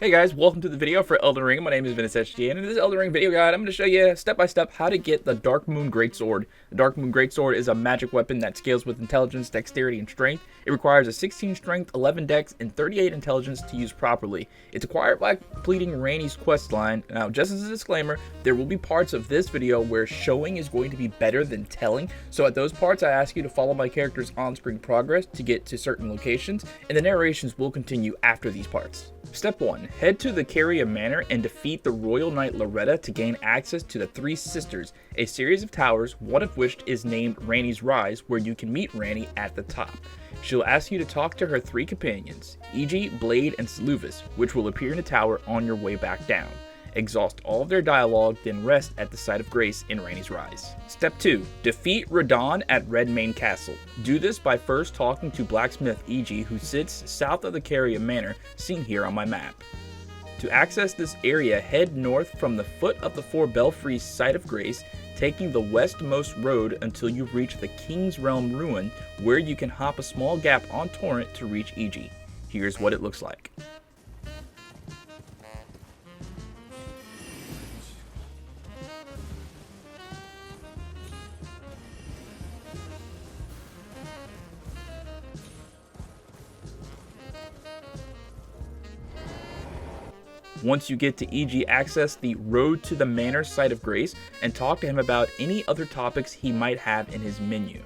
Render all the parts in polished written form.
Hey guys, welcome to the video for Elden Ring. My name is Ventus, and in this Elden Ring video guide, I'm going to show you step by step how to get the Darkmoon Greatsword. The Darkmoon Greatsword is a magic weapon that scales with intelligence, dexterity, and strength. It requires a 16 strength, 11 dex, and 38 intelligence to use properly. It's acquired by completing Ranni's questline. Now, just as a disclaimer, there will be parts of this video where showing is going to be better than telling. So at those parts, I ask you to follow my character's on-screen progress to get to certain locations, and the narrations will continue after these parts. Step 1. Head to the Caria Manor and defeat the Royal Knight Loretta to gain access to the Three Sisters, a series of towers, one of which is named Ranni's Rise, where you can meet Ranni at the top. She'll ask you to talk to her three companions, E.g., Blade, and Seluvis, which will appear in the tower on your way back down. Exhaust all of their dialogue, then rest at the site of grace in Ranni's Rise. Step 2. Defeat Radahn at Redmane Castle. Do this by first talking to Blacksmith E.G., who sits south of the Caria Manor, seen here on my map. To access this area, head north from the foot of the Four Belfries site of grace, taking the westmost road until you reach the King's Realm ruin, where you can hop a small gap on Torrent to reach E.G. Here's what it looks like. Once you get to E.G., access the Road to the Manor site of grace and talk to him about any other topics he might have in his menu.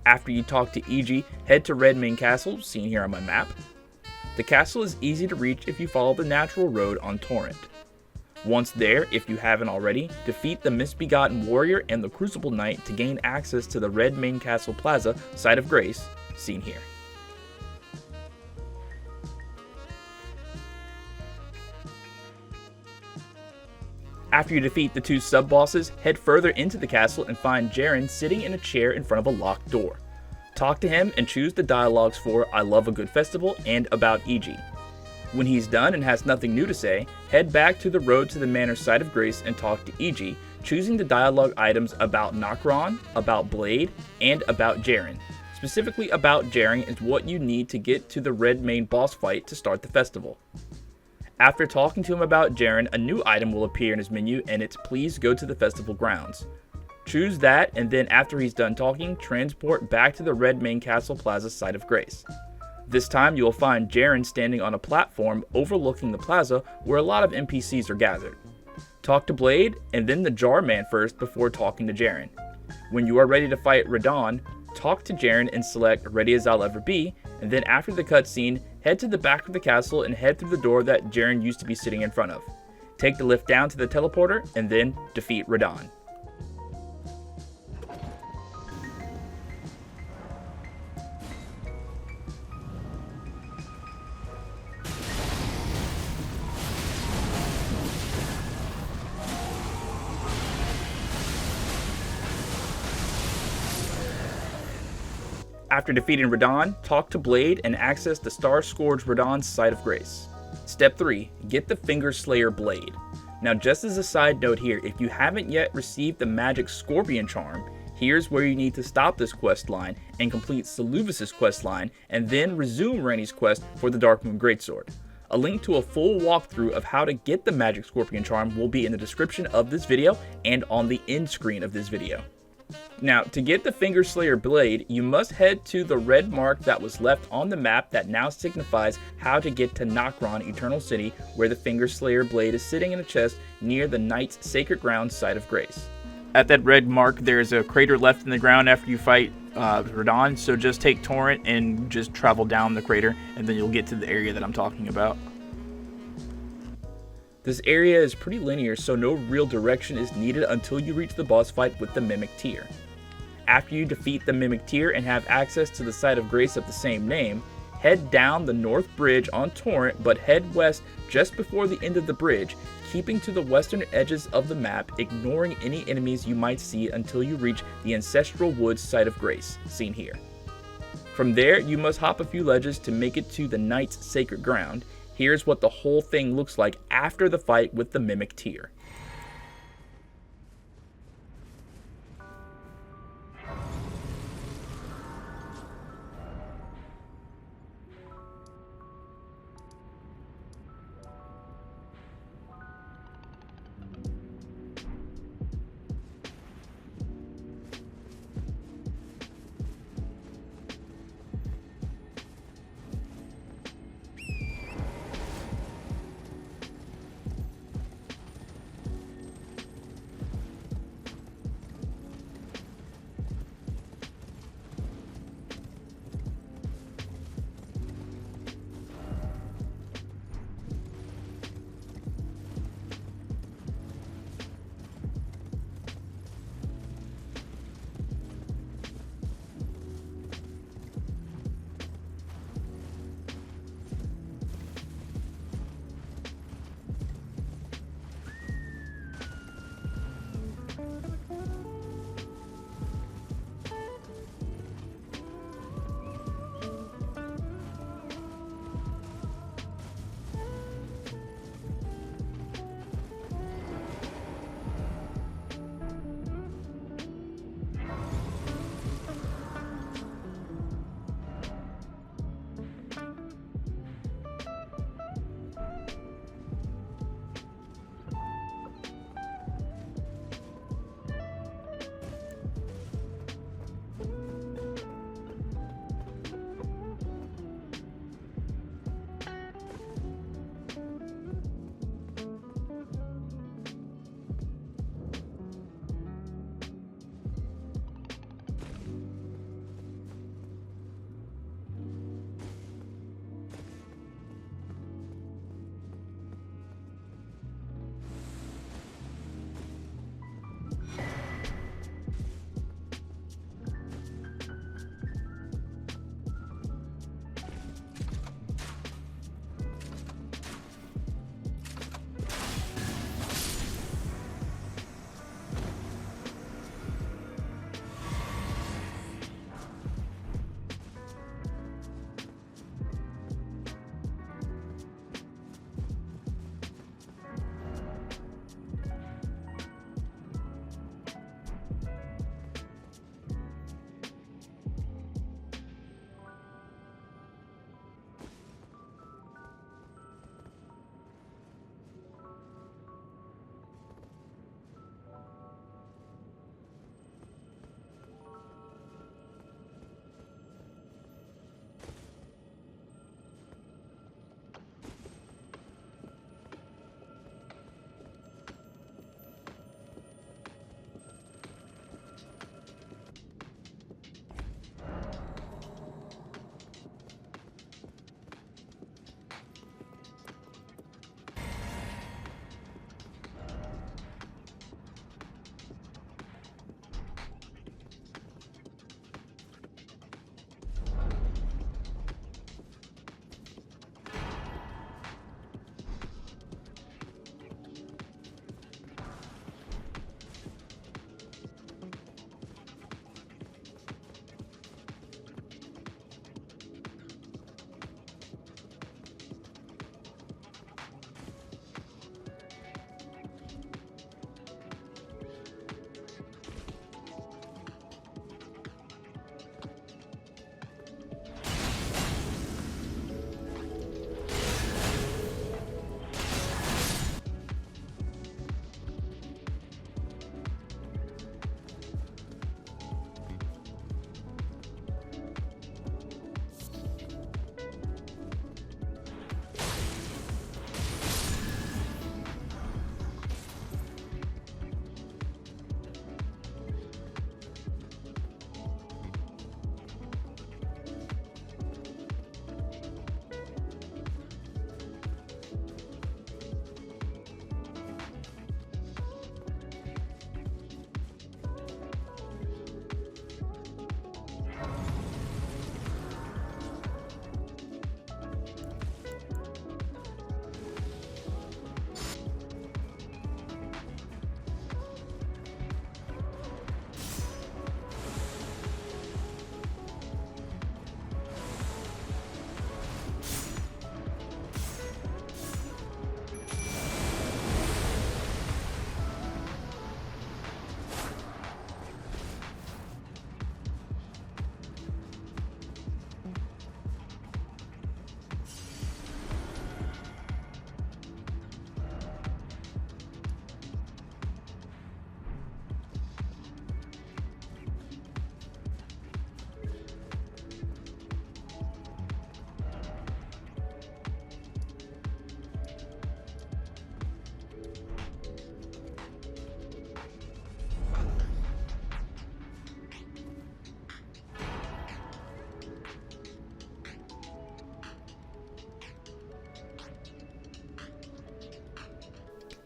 After you talk to E.G., head to Redmane Castle, seen here on my map. The castle is easy to reach if you follow the natural road on Torrent. Once there, if you haven't already, defeat the Misbegotten Warrior and the Crucible Knight to gain access to the Redmane Castle Plaza site of grace, seen here. After you defeat the two sub-bosses, head further into the castle and find Jaren sitting in a chair in front of a locked door. Talk to him and choose the dialogues for I Love a Good Festival and About E.G. When he's done and has nothing new to say, head back to the Road to the Manor site of grace and talk to E.G., choosing the dialogue items About Nokron, About Blade, and About Jaren. Specifically About Jaren is what you need to get to the Redmane boss fight to start the festival. After talking to him about Jaren, a new item will appear in his menu, and it's Please Go to the Festival Grounds. Choose that, and then after he's done talking, transport back to the Redmane Castle Plaza site of grace. This time you will find Jaren standing on a platform overlooking the plaza where a lot of NPCs are gathered. Talk to Blade, and then the Jar Man first before talking to Jaren. When you are ready to fight Radahn, talk to Jaren and select Ready as I'll Ever Be, and then after the cutscene, head to the back of the castle and head through the door that Jaren used to be sitting in front of. Take the lift down to the teleporter and then defeat Radahn. After defeating Radahn, talk to Blade and access the Star-Scourged Radahn's site of grace. Step 3. Get the Finger Slayer Blade. Now just as a side note here, if you haven't yet received the magic Scorpion Charm, here's where you need to stop this quest line and complete Seluvis' quest line and then resume Ranni's quest for the Darkmoon Greatsword. A link to a full walkthrough of how to get the magic Scorpion Charm will be in the description of this video and on the end screen of this video. Now, to get the Finger Slayer Blade, you must head to the red mark that was left on the map that now signifies how to get to Nokron Eternal City, where the Finger Slayer Blade is sitting in a chest near the Knight's Sacred Ground site of grace. At that red mark, there's a crater left in the ground after you fight Radahn, so just take Torrent and just travel down the crater, and then you'll get to the area that I'm talking about. This area is pretty linear, so no real direction is needed until you reach the boss fight with the Mimic Tear. After you defeat the Mimic Tear and have access to the site of grace of the same name, head down the north bridge on Torrent, but head west just before the end of the bridge, keeping to the western edges of the map, ignoring any enemies you might see until you reach the Ancestral Woods site of grace, seen here. From there, you must hop a few ledges to make it to the Knight's Sacred Ground. Here's what the whole thing looks like after the fight with the Mimic Tear.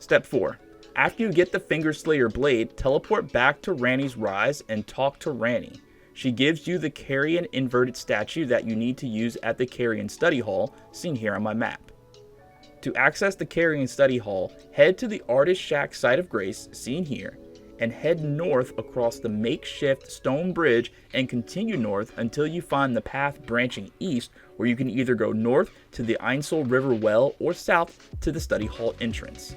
Step 4. After you get the Finger Slayer blade, teleport back to Ranni's Rise and talk to Ranni. She gives you the Carrion inverted statue that you need to use at the Carrion Study Hall, seen here on my map. To access the Carrion Study Hall, head to the Artist Shack site of Grace, seen here, and head north across the makeshift stone bridge and continue north until you find the path branching east, where you can either go north to the Ainsel River Well or south to the Study Hall entrance.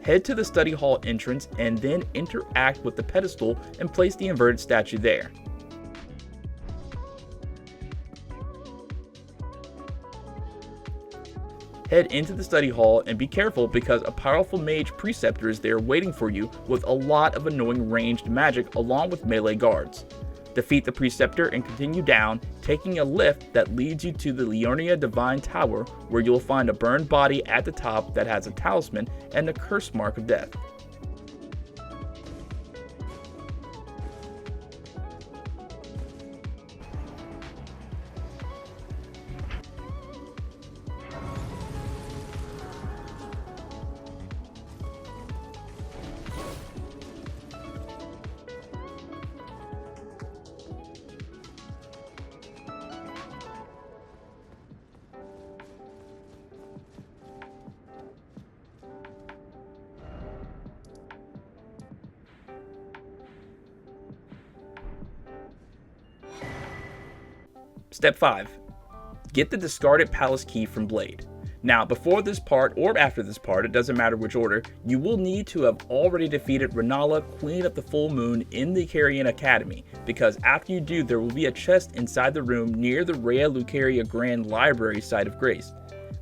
Head to the Study Hall entrance and then interact with the pedestal and place the inverted statue there. Head into the study hall and be careful because a powerful mage preceptor is there waiting for you with a lot of annoying ranged magic along with melee guards. Defeat the preceptor and continue down, taking a lift that leads you to the Leonia Divine Tower, where you'll find a burned body at the top that has a talisman and a curse mark of death. Step 5. Get the discarded palace key from Blade. Now, before this part or after this part, it doesn't matter which order, you will need to have already defeated Rennala, Queen of the Full Moon, in the Carrion Academy, because after you do, there will be a chest inside the room near the Rhea Lucaria Grand Library site of Grace.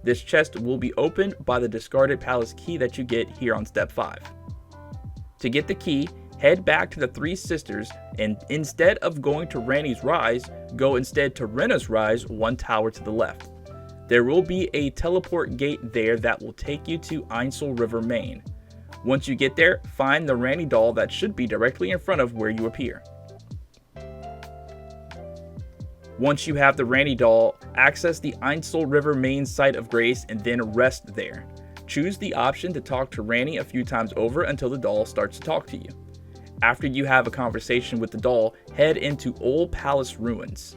This chest will be opened by the discarded palace key that you get here on Step 5. To get the key, head back to the Three Sisters, and instead of going to Ranni's Rise, go instead to Renna's Rise, one tower to the left. There will be a teleport gate there that will take you to Ainsel River Main. Once you get there, find the Ranni doll that should be directly in front of where you appear. Once you have the Ranni doll, access the Ainsel River Main site of Grace and then rest there. Choose the option to talk to Ranni a few times over until the doll starts to talk to you. After you have a conversation with the doll, head into Old Palace Ruins.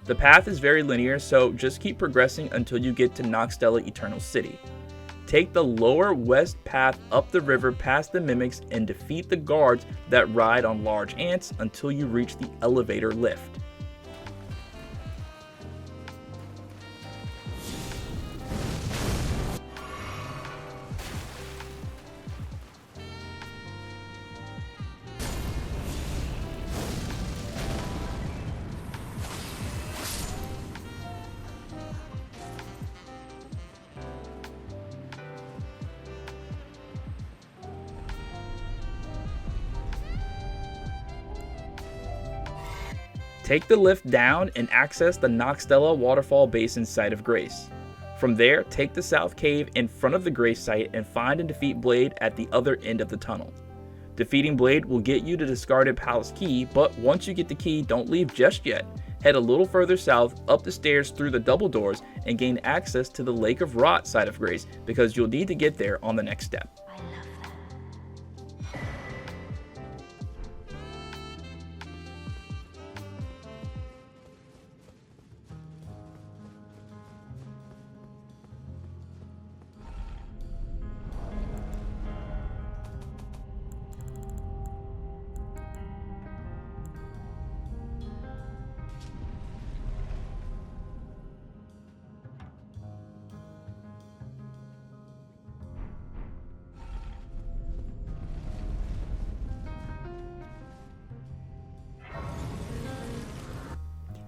The path is very linear, so just keep progressing until you get to Noxtella Eternal City. Take the lower west path up the river past the mimics and defeat the guards that ride on large ants until you reach the elevator lift. Take the lift down and access the Noxtella Waterfall Basin site of Grace. From there, take the South Cave in front of the Grace site and find and defeat Blade at the other end of the tunnel. Defeating Blade will get you the discarded palace key, but once you get the key, don't leave just yet. Head a little further south, up the stairs through the double doors, and gain access to the Lake of Rot side of Grace, because you'll need to get there on the next step.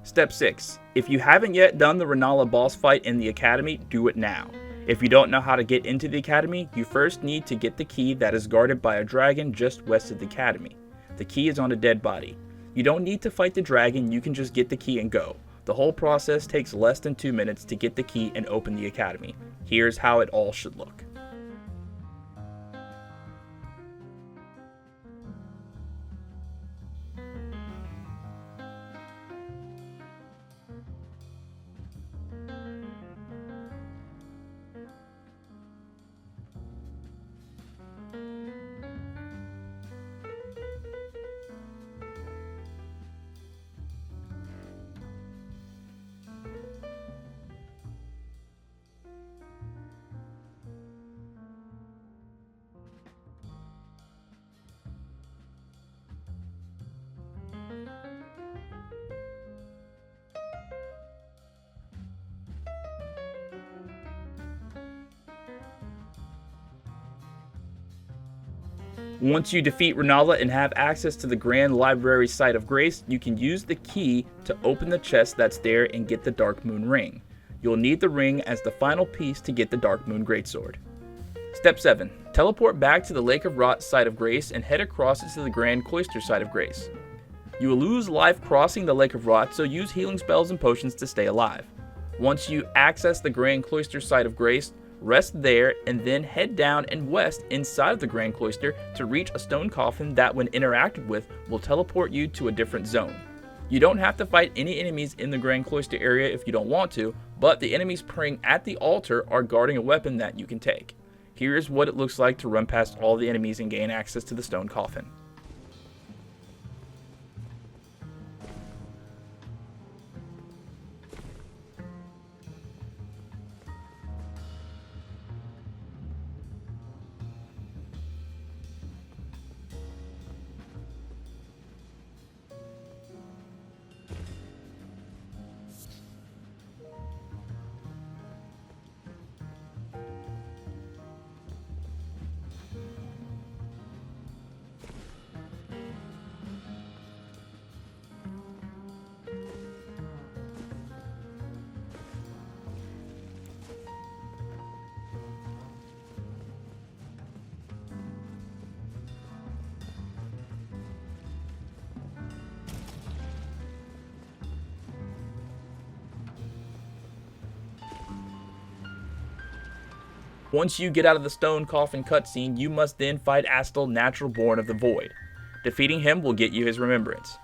Step 6. If you haven't yet done the Rennala boss fight in the Academy, do it now. If you don't know how to get into the Academy, you first need to get the key that is guarded by a dragon just west of the Academy. The key is on a dead body. You don't need to fight the dragon, you can just get the key and go. The whole process takes less than 2 minutes to get the key and open the Academy. Here's how it all should look. Once you defeat Ranni and have access to the Grand Library Site of Grace, you can use the key to open the chest that's there and get the Darkmoon Ring. You'll need the ring as the final piece to get the Darkmoon Greatsword. Step 7. Teleport back to the Lake of Rot Site of Grace and head across it to the Grand Cloister Site of Grace. You will lose life crossing the Lake of Rot, so use healing spells and potions to stay alive. Once you access the Grand Cloister Site of Grace, rest there and then head down and west inside of the Grand Cloister to reach a stone coffin that, when interacted with, will teleport you to a different zone. You don't have to fight any enemies in the Grand Cloister area if you don't want to, but the enemies praying at the altar are guarding a weapon that you can take. Here's what it looks like to run past all the enemies and gain access to the stone coffin. Once you get out of the stone coffin cutscene, you must then fight Astel, Natural Born of the Void. Defeating him will get you his remembrance.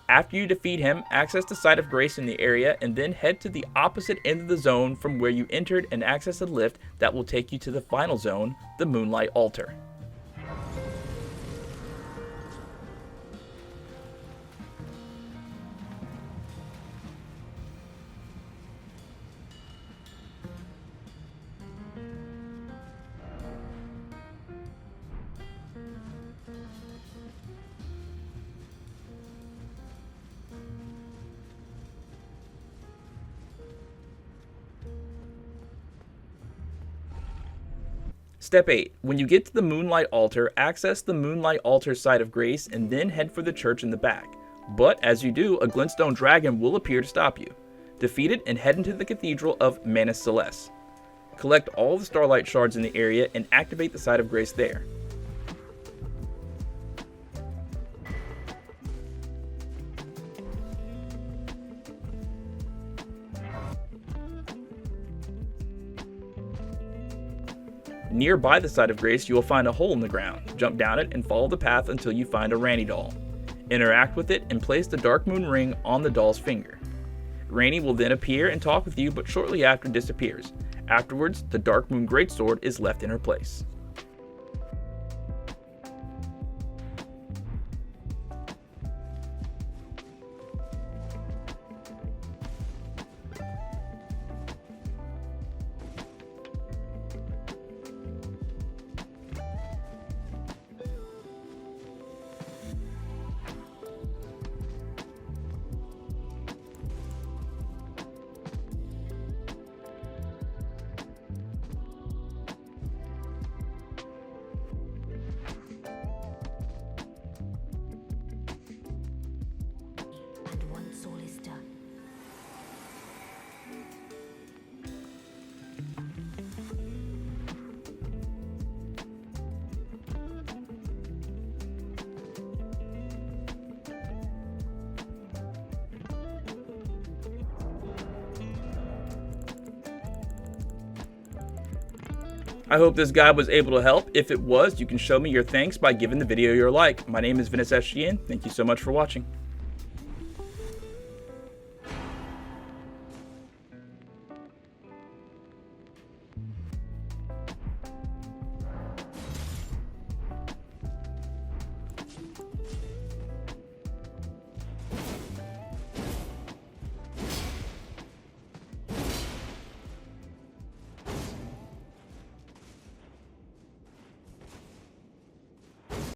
After you defeat him, access the Site of Grace in the area and then head to the opposite end of the zone from where you entered and access a lift that will take you to the final zone, the Moonlight Altar. Step 8. When you get to the Moonlight Altar, access the Moonlight Altar Site of Grace and then head for the church in the back. But as you do, a glintstone dragon will appear to stop you. Defeat it and head into the Cathedral of Manus Celeste. Collect all the Starlight Shards in the area and activate the Site of Grace there. Nearby the Site of Grace, you will find a hole in the ground. Jump down it and follow the path until you find a Ranni doll. Interact with it and place the Darkmoon Ring on the doll's finger. Ranni will then appear and talk with you, but shortly after disappears. Afterwards, the Darkmoon Greatsword is left in her place. I hope this guide was able to help. If it was, you can show me your thanks by giving the video your like. My name is Ventus. Thank you so much for watching.